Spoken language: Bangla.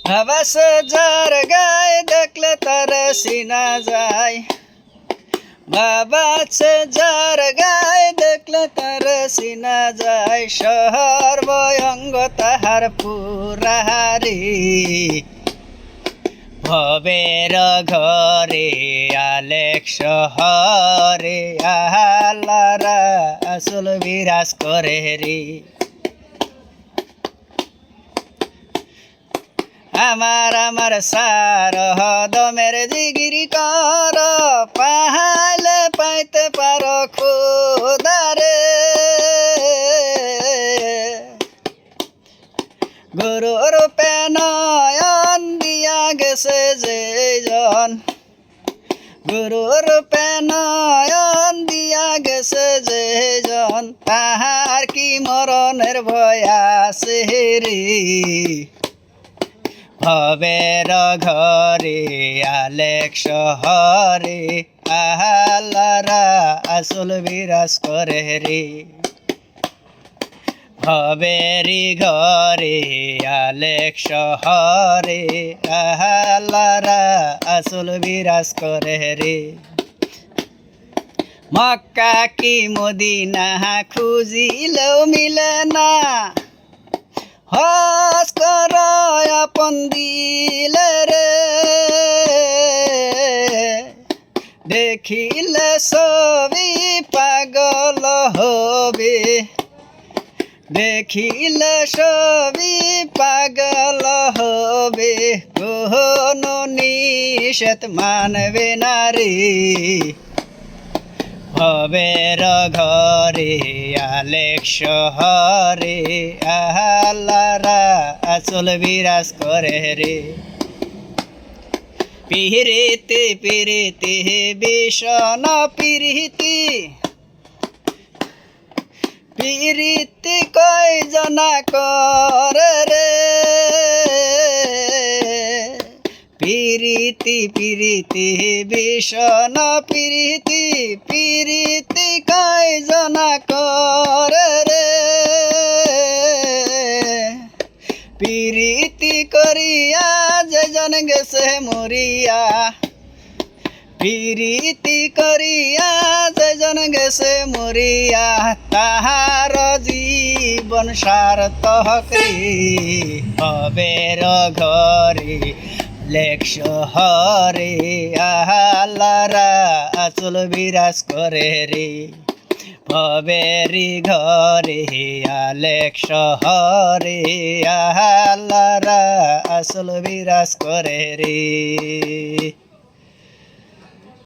ভাবাসে যার গায়ে দেখলে তার চিনা যায়। বাবাছে যার গায়ে দেখলে তার চিনা যায়। শহর বয়ঙ্গ তাহার পুরাহারি। ভবের ঘরে আলেক শহরে আল্লাহরা আসল বিরাজ করে রে। আমার সার দমের জিগিরি কর, পাহাইলে পাইতে পারো খুদারে। গুরুর নয়ন দিয়া গেছে যেজন, গুরুর নয়ন দিয়া গেছে যেজন, তাহার কি মরণের ভয় আছে রে। ভবের ঘরে আলেক শহরে আল্লাহরা আসল বিরাজ করে রে। ভবেরি ঘরে আলেক শহরে আল্লাহরা আসল বিরাজ করে রে। মক্কা কি মদিনা খুঁজিলেও মিলে না, হজ কর আপন দিলে রে। দেখিলে ছবি পাগল হবে, দেখিলে ছবি পাগল হবে, কোনো নিষেধ মানবে না রে। ভবের ঘরে আলেক শহরে আল্লাহরা আসল বিরাজ করে রে। পিরিতি পিরিতি বিষণ পিরিতি, পিরিতি কয়জনা করে রে। পিরিতি পিরিতি বিষণ পিরিতি, পিরিতি কয়জনা করে রে। পিরিতি করিয়া যেজন গেছে মরিয়া, পিরিতি করিয়া যেজন গেছে মরিয়া, তাহার জীবন সার্থক রে। ভবের ঘরে আলেক শহরে আল্লাহরা আসল বিরাজ করে রে। ভবেরি ঘরে আলেক শহরে আল্লাহরা আসল বিরাজ করে রে।